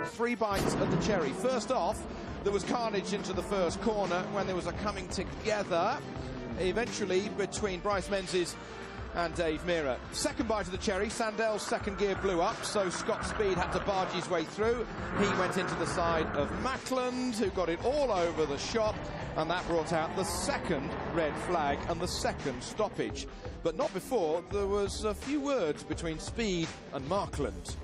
Three bites of the cherry. First off, there was carnage into the first corner when there was a coming together, eventually between Bryce Menzies and Dave Meara. Second bite of the cherry, Sandel's second gear blew up, so Scott Speed had to barge his way through. He went into the side of Mackland, who got it all over the shop, and that brought out the second red flag and the second stoppage. But not before there was a few words between Speed and Markland.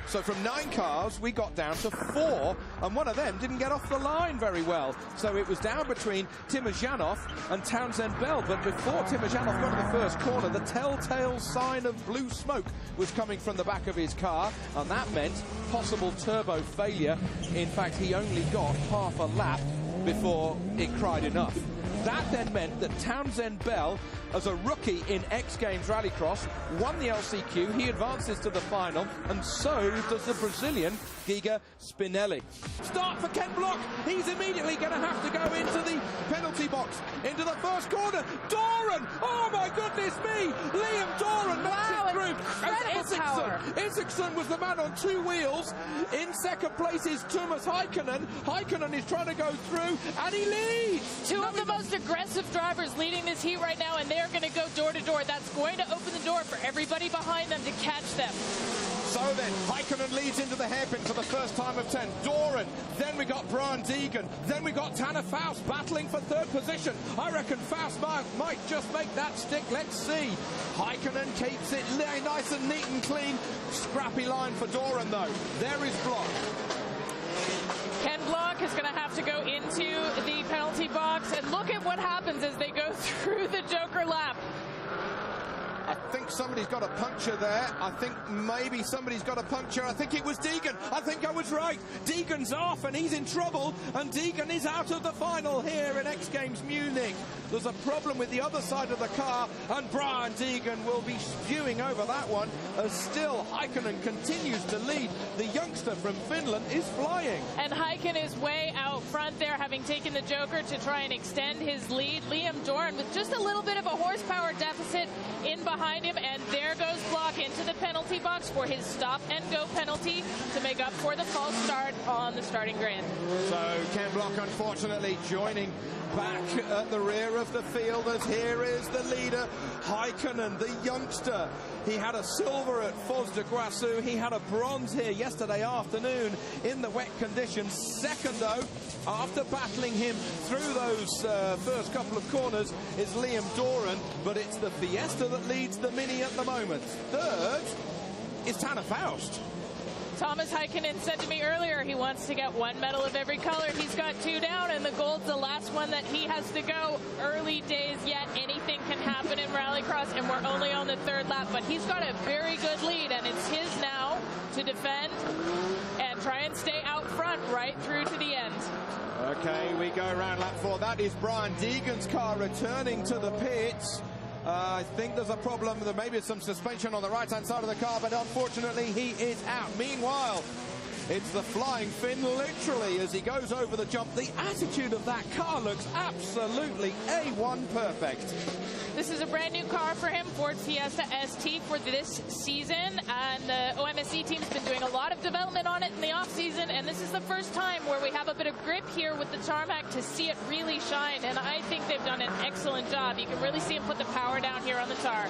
So from 9 cars, we got down to 4, and one of them didn't get off the line very well. So it was down between Timojanov and Townsend Bell. But before Timojanov got to the first corner, the telltale sign of blue smoke was coming from the back of his car, and that meant possible turbo failure. In fact, he only got half a lap before it cried enough. That then meant that Townsend Bell, as a rookie in X Games Rallycross, won the LCQ. He advances to the final, and so does the Brazilian Giga Spinelli. Start for Ken Block. He's immediately going to have to go into the penalty box, into the first corner. Doran! Oh my goodness me! Liam Doran makes it through. Isaacson was the man on 2 wheels. In second place is Thomas Heikkinen. Heikkinen is trying to go through, and he leads. Two of the most aggressive drivers leading this heat right now, and they're going to go door to door. That's going to open the door for everybody behind them to catch them. So then, Heikkinen leads into the hairpin for the first time of 10. Doran, then we got Brian Deegan, then we got Tanner Faust battling for 3rd position. I reckon Faust might just make that stick. Let's see. Heikkinen keeps it nice and neat and clean. Scrappy line for Doran, though. There is Block. Ken Block is going to have to go into the penalty box, and look at what happens as they go through the Joker lap. I think somebody's got a puncture there. I think maybe somebody's got a puncture. I think it was Deegan. I think I was right. Deegan's off and he's in trouble, and Deegan is out of the final here in X Games Munich. There's a problem with the other side of the car, and Brian Deegan will be spewing over that one as still Heikkinen continues to lead. The youngster from Finland is flying. And Heikkinen is way out front there, having taken the Joker to try and extend his lead. Liam Doran with just a little bit of a horsepower deficit in behind him, and there goes Block into the penalty box for his stop-and-go penalty to make up for the false start on the starting grid. So Ken Block, unfortunately, joining back at the rear of the field, as here is the leader, Heikkinen, the youngster. He had a silver at Foz de Guaçu. He had a bronze here yesterday afternoon in the wet conditions. Second, though, after battling him through those first couple of corners, is Liam Doran, but it's the Fiesta that leads the Mini at the moment. Third is Tanner Faust. Thomas Heikkinen said to me earlier he wants to get 1 medal of every color. He's got 2 down, and the gold's the last one that he has to go. Early days yet. Anything can happen in Rallycross, and we're only on the 3rd lap, but he's got a very good lead, and it's his now to defend and try and stay out front right through to the end. Okay, we go around lap 4. That is Brian Deegan's car returning to the pits. I think there's a problem. There may be some suspension on the right-hand side of the car, but unfortunately he is out. Meanwhile, it's the flying Finn, literally, as he goes over the jump. The attitude of that car looks absolutely A1 perfect. This is a brand new car for him, Ford Fiesta ST for this season, and the OMSE team's been doing a lot of development on it in the off-season, and this is the first time where we have a bit of grip here with the tarmac to see it really shine, and I think they've done an excellent job. You can really see him put the power down here on the tar.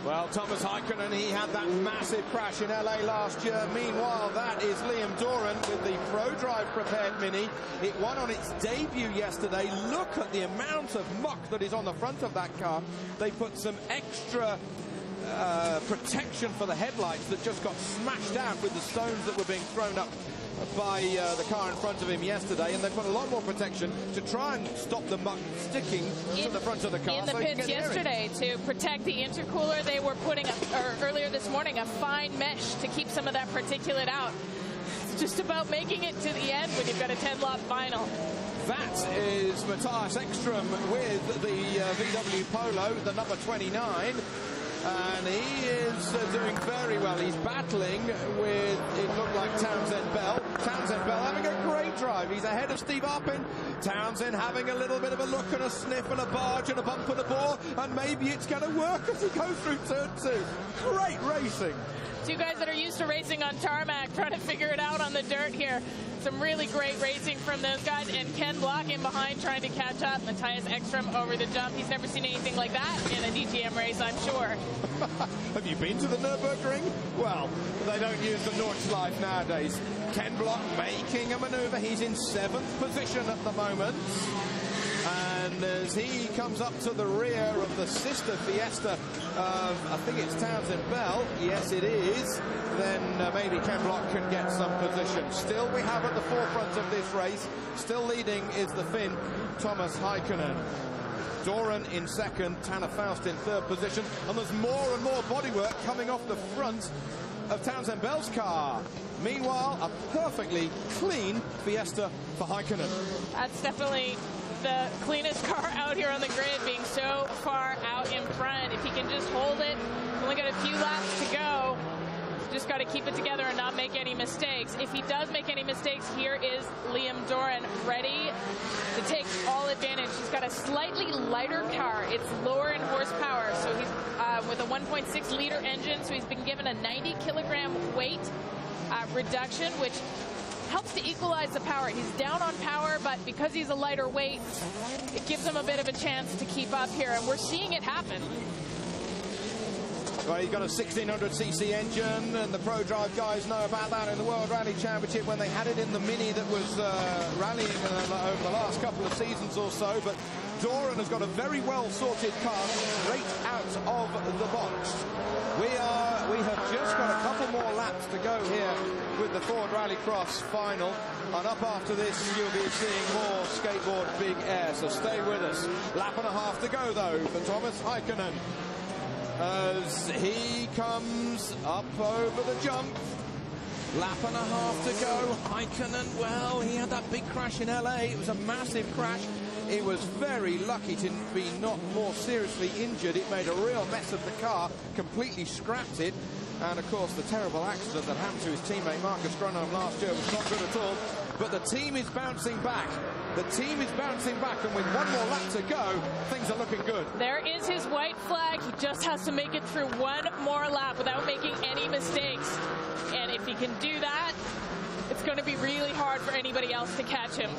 Well, Thomas Heikkinen, he had that massive crash in LA last year. Meanwhile, that is Liam Doran with the ProDrive prepared Mini. It won on its debut yesterday. Look at the amount of muck that is on the front of that car. They put some extra protection for the headlights that just got smashed out with the stones that were being thrown up by the car in front of him yesterday, and they put a lot more protection to try and stop the muck sticking to the front of the car. In the pits yesterday, to protect the intercooler, they were putting, earlier this morning, a fine mesh to keep some of that particulate out. It's just about making it to the end when you've got a 10-lap final. That is Matthias Ekstrom with the VW Polo, the number 29. And he is doing very well. He's battling with, it looked like Townsend Bell. Townsend Bell having a great drive. He's ahead of Steve Arpin. Townsend having a little bit of a look and a sniff and a barge and a bump for the ball, and maybe it's going to work as he goes through turn 2. Great racing. Two guys that are used to racing on tarmac trying to figure it out on the dirt here. Some really great racing from those guys, and Ken Block in behind trying to catch up. Matthias Ekstrom over the jump. He's never seen anything like that in a DTM race, I'm sure. Have you been to the Nürburgring? Well, they don't use the Nordschleife nowadays. Ken Block making a maneuver. He's in 7th position at the moment. And as he comes up to the rear of the sister Fiesta of, I think it's Townsend Bell, yes it is, then maybe Ken Block can get some position. Still we have at the forefront of this race, still leading is the Finn, Thomas Heikkinen. Doran in 2nd, Tanner Faust in 3rd position, and there's more and more bodywork coming off the front of Townsend Bell's car. Meanwhile, a perfectly clean Fiesta for Heikkinen. That's definitely the cleanest car out here on the grid, being so far out in front. If he can just hold it, only got a few laps to go. Just got to keep it together and not make any mistakes. If he does make any mistakes, here is Liam Doran ready to take all advantage. He's got a slightly lighter car. It's lower in horsepower, so he's with a 1.6 liter engine, so he's been given a 90 kilogram weight reduction, which helps to equalize the power. He's down on power, but because he's a lighter weight, it gives him a bit of a chance to keep up here, and we're seeing it happen. Well, he's got a 1600cc engine, and the Pro Drive guys know about that in the World Rally Championship when they had it in the Mini that was rallying over the last couple of seasons or so. But Doran has got a very well-sorted car straight out of the box. We have just got a couple more laps to go here with the Ford Rallycross final, and up after this you'll be seeing more skateboard big air, so stay with us. Lap and a half to go though for Thomas Heikkinen as he comes up over the jump. Lap and a half to go. Heikkinen, well, he had that big crash in LA. It was a massive crash. He was very lucky to be not more seriously injured. It made a real mess of the car, completely scrapped it. And of course, the terrible accident that happened to his teammate Marcus Grönholm last year was not good at all. But the team is bouncing back. The team is bouncing back, and with one more lap to go, things are looking good. There is his white flag. He just has to make it through one more lap without making any mistakes. And if he can do that, it's going to be really hard for anybody else to catch him.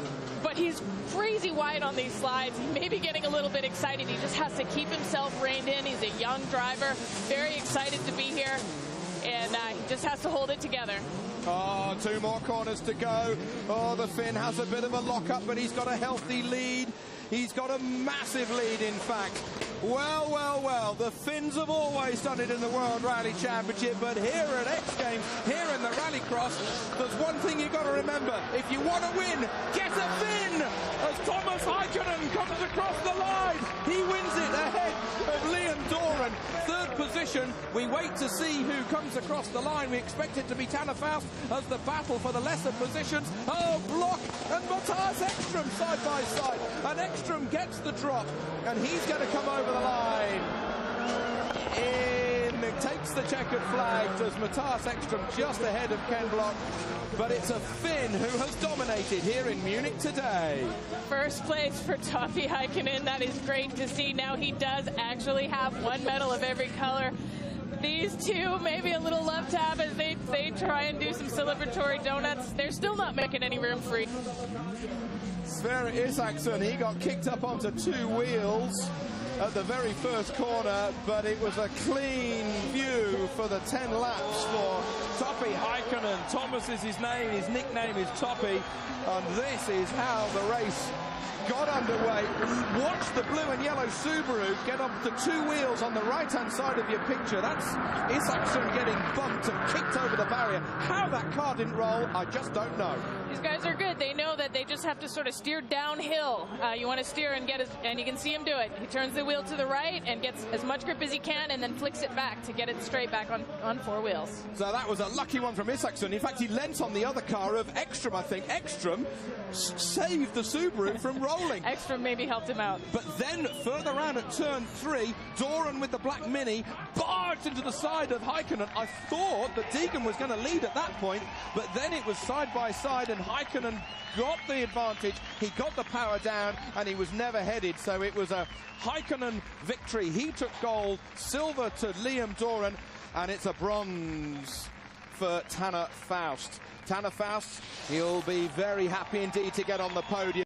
But he's crazy wide on these slides. He may be getting a little bit excited. He just has to keep himself reined in. He's a young driver, very excited to be here, and he just has to hold it together. Oh, 2 more corners to go. Oh, the Finn has a bit of a lock-up, but he's got a healthy lead. He's got a massive lead, in fact. Well, well, well, the Finns have always done it in the World Rally Championship, but here at X Games, here in the Rallycross, there's one thing you've got to remember. If you want to win, get a Finn! As Thomas Heikkinen comes across the line, he wins it ahead of Liam Doran. 3rd position. We wait to see who comes across the line. We expect it to be Tanner Faust as the battle for the lesser positions. Oh, Block and Matthias Ekstrom side by side. And Ekstrom gets the drop, and he's going to come over the line. In takes the checkered flag as Matthias Ekstrom just ahead of Ken Block. But it's a Finn who has dominated here in Munich today. First place for Topi Heikkinen. That is great to see. Now he does actually have 1 medal of every color. These two, maybe a little love tap as they try and do some celebratory donuts. They're still not making any room free. Sverre Isaksson, he got kicked up onto 2 wheels at the very first corner, but it was a clean view for the 10 laps for Topi Heikkinen. Thomas is his name, his nickname is Topi, and this is how the race got underway. Watch the blue and yellow Subaru get up the 2 wheels on the right-hand side of your picture. That's Isaksson getting bumped and kicked over the barrier. How that car didn't roll, I just don't know. These guys are good. They know that they just have to sort of steer downhill. You want to steer and get and you can see him do it. He turns the wheel to the right and gets as much grip as he can and then flicks it back to get it straight back on 4 wheels. So that was a lucky one from Isaksson. In fact, he leant on the other car of Ekstrom, I think. Ekstrom saved the Subaru from rolling rolling. Extra maybe helped him out. But then further around at turn 3, Doran with the black mini barged into the side of Heikkinen. I thought that Deegan was going to lead at that point, but then it was side by side and Heikkinen got the advantage. He got the power down and he was never headed, so it was a Heikkinen victory. He took gold, silver to Liam Doran, and it's a bronze for Tanner Faust. Tanner Faust, he'll be very happy indeed to get on the podium.